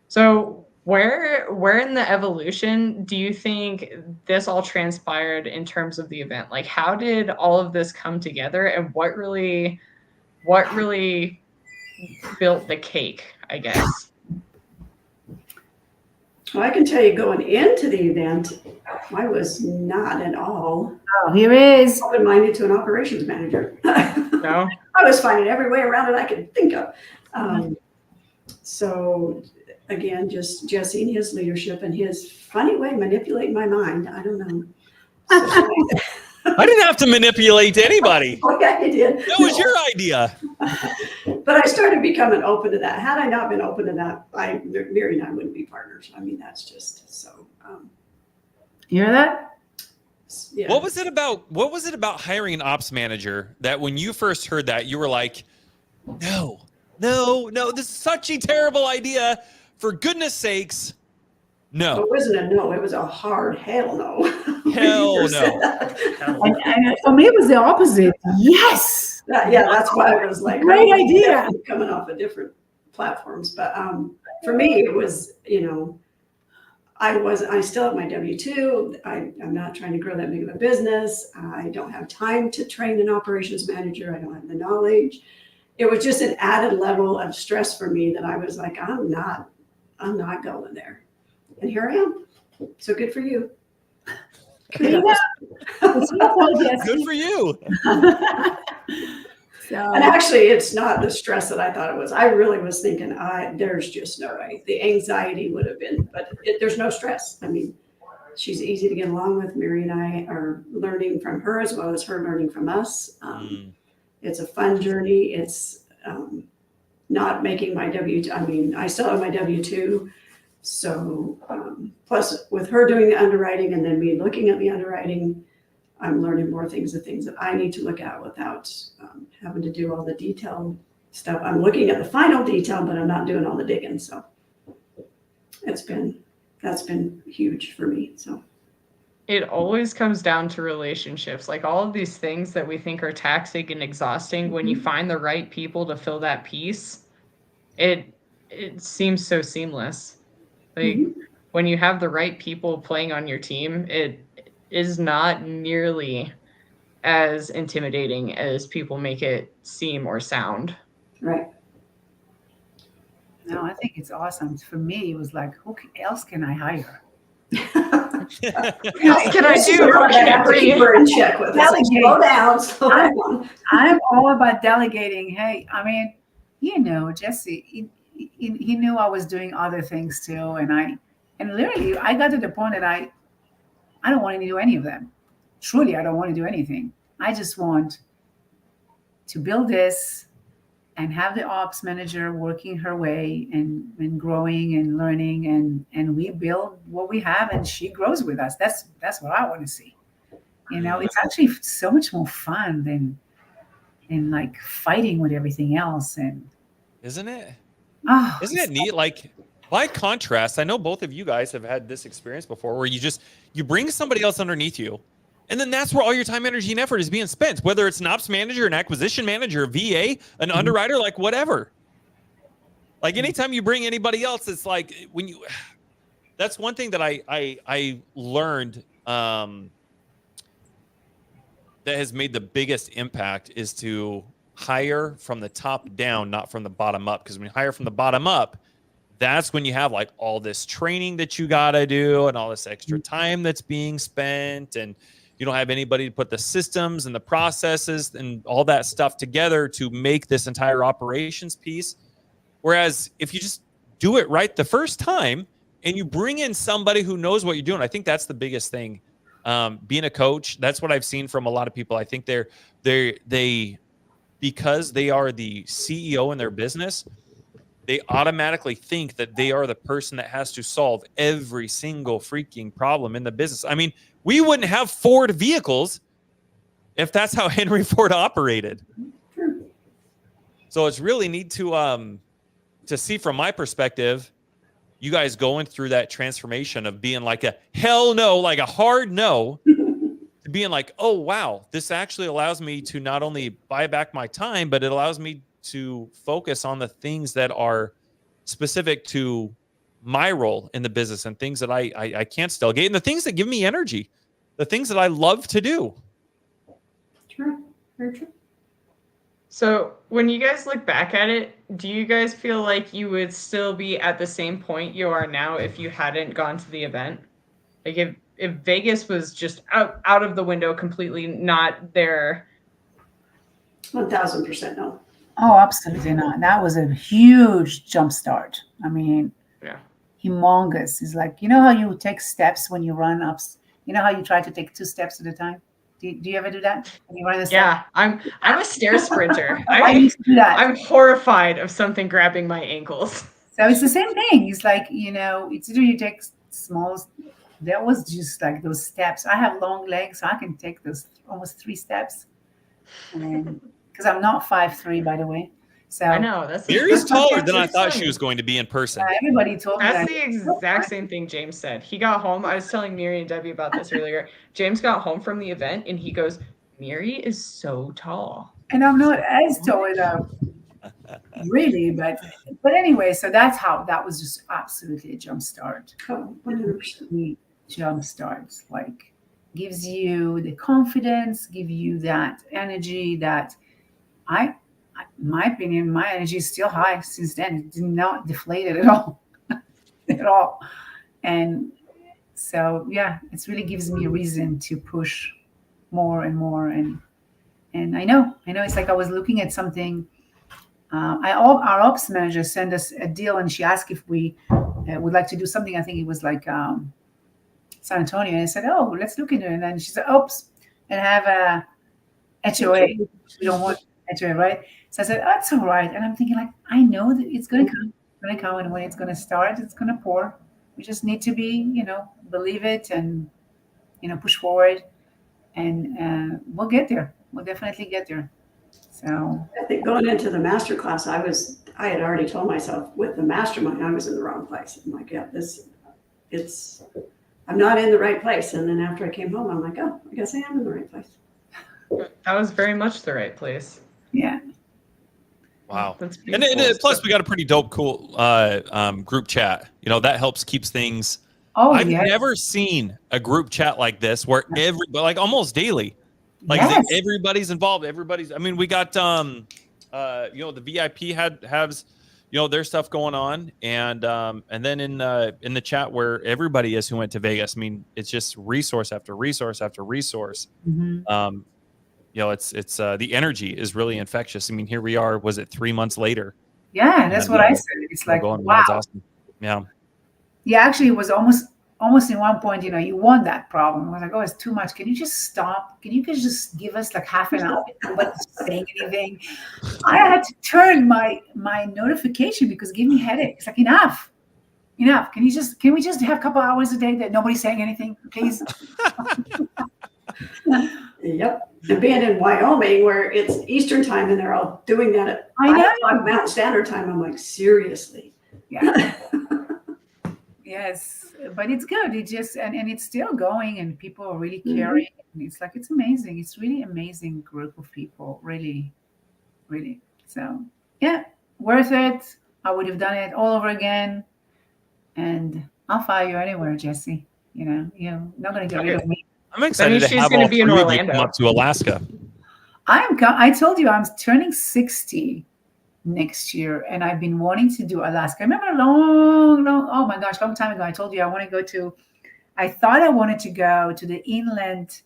So where in the evolution do you think this all transpired in terms of the event? Like, how did all of this come together, and what really built the cake, I guess? Well, I can tell you, going into the event, I was not at all here is open-minded to an operations manager. No? I was finding every way around it I could think of. So again, just Jesse and his leadership and his funny way of manipulating my mind. I don't know. So, I didn't have to manipulate anybody. Okay, you did. That was your idea. But I started becoming open to that. Had I not been open to that, Miri and I wouldn't be partners. I mean, that's just so. You hear that? Yeah. What was it about hiring an ops manager that when you first heard that, you were like, no, this is such a terrible idea. For goodness sakes, no. It wasn't a no. It was a hard hell no. Hell no. And for me, it was the opposite. Yes. That's why I was like, great idea. Coming off of different platforms, but for me, it was, I still have my W-2. I'm not trying to grow that big of a business. I don't have time to train an operations manager. I don't have the knowledge. It was just an added level of stress for me that I was like, I'm not going there. And here I am. So good for you. Good for you. And actually, it's not the stress that I thought it was. I really was thinking, there's just no way. The anxiety would have been, but there's no stress. I mean, she's easy to get along with. Miri and I are learning from her as well as her learning from us. It's a fun journey. It's not making my W-2. I mean, I still have my W-2. So plus with her doing the underwriting and then me looking at the underwriting, I'm learning more things, the things that I need to look at without having to do all the detailed stuff. I'm looking at the final detail, but I'm not doing all the digging. So that's been huge for me. So It always comes down to relationships. Like all of these things that we think are taxing and exhausting, when you find the right people to fill that piece, it seems so seamless. Like when you have the right people playing on your team, it is not nearly as intimidating as people make it seem or sound. right. No, I think it's awesome. For me, it was like, who else can I hire? What else can I do? We're How can I have to bring keep in? her in check with us. Delegate. Slow down. Slow down. I'm all about delegating. Hey, I mean, Jesse, he knew I was doing other things too, and literally I got to the point that I don't want to do any of them. Truly, I don't want to do anything. I just want to build this and have the ops manager working her way and growing and learning, and we build what we have and she grows with us. That's what I want to see. It's actually so much more fun than like fighting with everything else. And Isn't it? oh, Isn't it neat? Like, by contrast, I know both of you guys have had this experience before where you bring somebody else underneath you, and then that's where all your time, energy, and effort is being spent, whether it's an ops manager, an acquisition manager, a VA, an underwriter, like whatever. Like anytime you bring anybody else, it's like that's one thing that I learned that has made the biggest impact is to hire from the top down, not from the bottom up. Because when you hire from the bottom up, that's when you have like all this training that you got to do and all this extra time that's being spent. And you don't have anybody to put the systems and the processes and all that stuff together to make this entire operations piece. Whereas if you just do it right the first time and you bring in somebody who knows what you're doing, I think that's the biggest thing. Being a coach, that's what I've seen from a lot of people. I think they because they are the CEO in their business, they automatically think that they are the person that has to solve every single freaking problem in the business. I mean, we wouldn't have Ford vehicles if that's how Henry Ford operated. So it's really neat to see from my perspective, you guys going through that transformation of being like a hell no, like a hard no, to being like, oh, wow, this actually allows me to not only buy back my time, but it allows me to focus on the things that are specific to my role in the business and things that I can't delegate and the things that give me energy, the things that I love to do. True. Very true. So when you guys look back at it, do you guys feel like you would still be at the same point you are now if you hadn't gone to the event? Like if Vegas was just out of the window completely, not there. 1000% no. Oh, absolutely not. That was a huge jump start. I mean, Yeah. humongous. It's like, you know how you take steps when you run ups? You know how you try to take 2 steps at a time? Do you ever do that? When you run a step? Yeah, I'm a stair sprinter. I used to do that. I'm horrified of something grabbing my ankles. So it's the same thing. It's like, it's either you take small, that was just like those steps. I have long legs, so I can take those almost 3 steps. And because I'm not 5'3", by the way. So I know that's Mary's taller than I that's thought funny. she was going to be in person. everybody told me That's that. the exact same thing James said. He got home. I was telling Miri and Debbie about this earlier. James got home from the event and he goes, Miri is so tall. And I'm not as tall as really, but anyway, so that was just absolutely a jump start. Oh, 100%. Jump starts, like gives you the confidence, give you that energy that my opinion, my energy is still high since then. It did not deflate at all. At all. And so yeah, it really gives me a reason to push more and more. And I know it's like I was looking at something. Our ops manager sent us a deal, and she asked if we would like to do something. I think it was like San Antonio. And I said, oh, let's look into it. And then she said, oops, and have a HOA. We don't want HOA, right? So I said, oh, it's all right. And I'm thinking, like, I know that it's going to come. It's going to come. And when it's going to start, it's going to pour. We just need to be, believe it and, push forward. and we'll get there. We'll definitely get there. So I think going into the master class, I had already told myself with the mastermind, I was in the wrong place. I'm like, yeah, I'm not in the right place. And then after I came home, I'm like, oh, I guess I am in the right place. That was very much the right place. yeah. Wow. That's And beautiful. plus, we got a pretty dope, cool group chat. You know, that helps keeps things. Oh, I've yes. never seen a group chat like this where like almost daily, like Yes. everybody's involved. I mean, we got you know, the VIP has you know, their stuff going on, and then in the chat where everybody is who went to Vegas. I mean, it's just resource after resource after resource. Mhm. You know, it's the energy is really infectious. I mean, here we are. Was it 3 months later? Yeah, that's And, what I said. It's like, going, wow. That's awesome. Yeah. Yeah, actually, it was almost in one point, you won that problem. I was like, oh, it's too much. Can you just stop? Can you just give us like half an hour? Nobody's saying anything. I had to turn my notification because it gave me headaches. Like, enough. Can we just have a couple hours a day that nobody's saying anything, please? Yep. And being in Wyoming where it's Eastern time and they're all doing that at I 5 know. o'clock Mountain Standard Time, I'm like, seriously? Yeah. Yes, but it's good. It just and it's still going, and people are really caring. And it's like it's amazing. It's really amazing group of people. Really, really. So yeah, worth it. I would have done it all over again, and I'll follow you anywhere, Jesse. You're not going to get rid of me. I'm excited to she's have gonna all be in three of you Orlando. come up to Alaska. I told you I'm turning 60 next year, and I've been wanting to do Alaska. I remember oh my gosh, long time ago, I told you I thought I wanted to go to the inland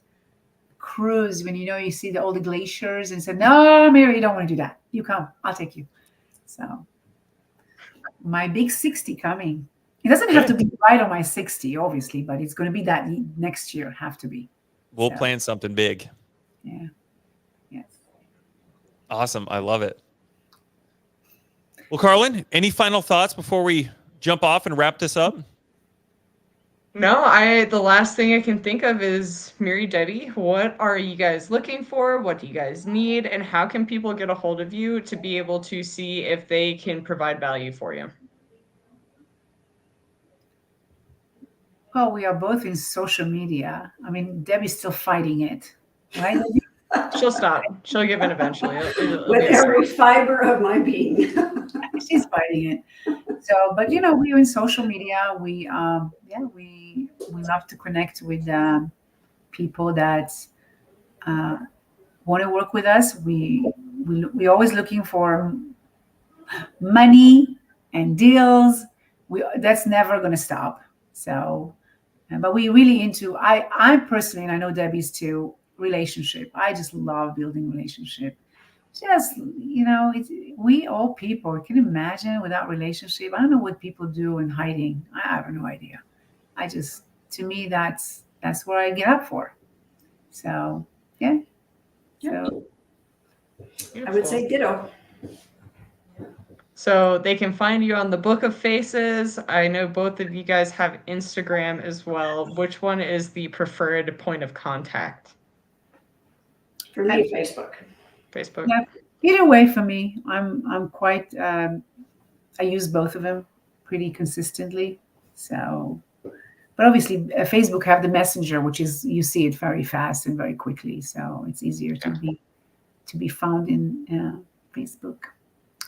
cruise when you see all the glaciers, and said, no, Mary, you don't want to do that. You come, I'll take you. So my big 60 coming. It doesn't have to be right on my 60, obviously, but it's going to be that next year. Have to be. We'll So, plan something big. Yeah. Yes. Awesome. I love it. Well, Carlin, any final thoughts before we jump off and wrap this up? No, the last thing I can think of is Miri, Debbie. What are you guys looking for? What do you guys need? And how can people get a hold of you to be able to see if they can provide value for you? Well, we are both in social media. I mean, Debbie's still fighting it, right? She'll stop. She'll give in eventually. It'll With be every fiber of my being. She's fighting it. So, but we're in social media. We love to connect with people that want to work with us. We're always looking for money and deals. That's never going to stop. So, but we really into I personally, and I know Debbie's too, relationship. I just love building relationship. Just we all people. Can you imagine without relationship? I don't know what people do in hiding. I have no idea. To me, that's what I get up for. So yeah. So I would say ditto. So they can find you on the Book of Faces. I know both of you guys have Instagram as well. Which one is the preferred point of contact? For me, Facebook. Facebook. Yeah, either way for me, I'm quite. I use both of them pretty consistently. So, but obviously, Facebook have the Messenger, which is you see it very fast and very quickly, so it's easier to be found in Facebook.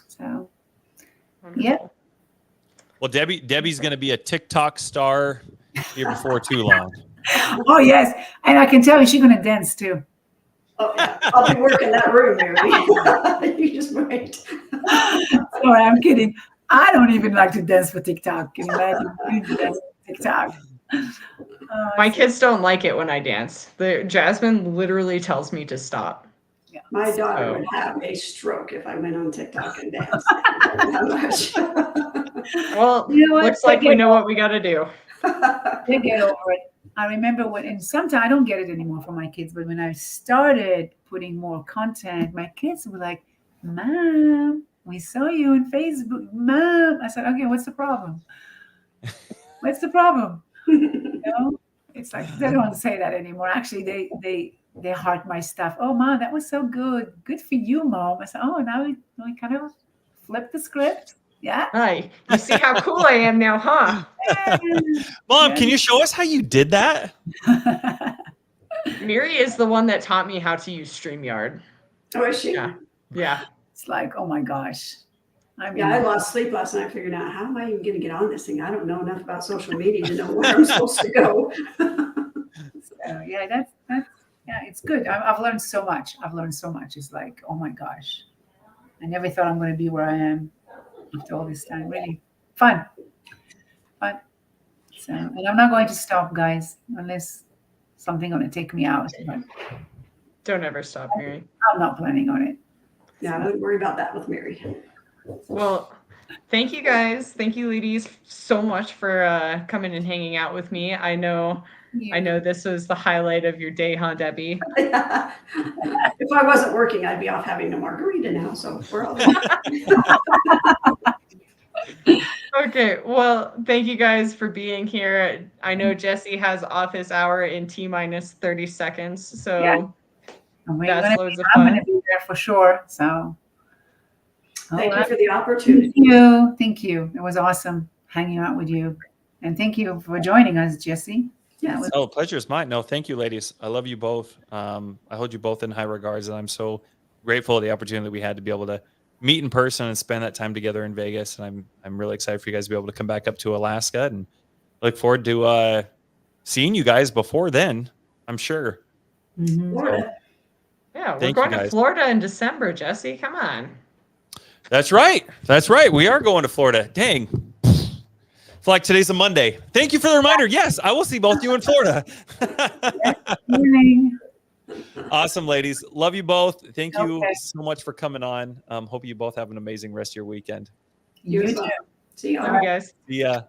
So, Wonderful. yeah. Well, Debbie's going to be a TikTok star here before too long. Oh yes, and I can tell you she's gonna dance too. Oh, yeah. I'll be working that room, Mary. You just wait. Sorry, I'm kidding. I don't even like to dance for TikTok. Can you imagine you dance for TikTok? My kids don't like it when I dance. Jasmine literally tells me to stop. Yeah. My daughter would have a stroke if I went on TikTok and danced. How much? Well, You know what? looks like we know what we got to do. They get over it. I remember and sometimes I don't get it anymore for my kids, but when I started putting more content, my kids were like, Mom, we saw you on Facebook. Mom. I said, okay, what's the problem? What's the problem? It's like they don't say that anymore. Actually, they heart my stuff. Oh, Mom, that was so good. Good for you, Mom. I said, oh, now we kind of flip the script. Yeah. Hi. You see how cool I am now, huh? Mom, can you show us how you did that? Miri is the one that taught me how to use StreamYard. Oh, is she? Yeah. Yeah. It's like, oh my gosh. I mean, Yeah, I lost sleep last night figuring out how am I even going to get on this thing? I don't know enough about social media to know where I'm supposed to go. so, yeah, that's yeah, it's good. I've learned so much. It's like, oh my gosh, I never thought I'm going to be where I am after all this time. Really fun. So, and I'm not going to stop, guys, unless something going to take me out. But Don't ever stop, Miri. I'm not planning on it. Yeah, I wouldn't worry about that with Mary. Well, thank you guys. Thank you, ladies, so much for coming and hanging out with me. I know this was the highlight of your day, huh, Debbie? If I wasn't working, I'd be off having a margarita now. So we're all Okay, well, thank you guys for being here. I know Jesse has office hour in T-minus 30 seconds, so Yeah. I'm that's loads of going fun. to be there for sure. So thank you for the opportunity. Thank you. It was awesome hanging out with you, and thank you for joining us, Jesse. Yes. Oh, pleasure is mine. No, thank you, ladies. I love you both. I hold you both in high regards, and I'm so grateful for the opportunity that we had to be able to meet in person and spend that time together in Vegas. And I'm really excited for you guys to be able to come back up to Alaska, and look forward to seeing you guys before then, I'm sure. Mm-hmm. Florida. Yeah, we're Thank going you, to guys. Florida in December, Jesse. Come on. That's right. We are going to Florida. Dang. It's like today's a Monday. Thank you for the reminder. Yes, I will see both you in Florida. Awesome, ladies. Love you both. Thank you so much for coming on. Hope you both have an amazing rest of your weekend. You as well. See you all. Love you guys. See ya.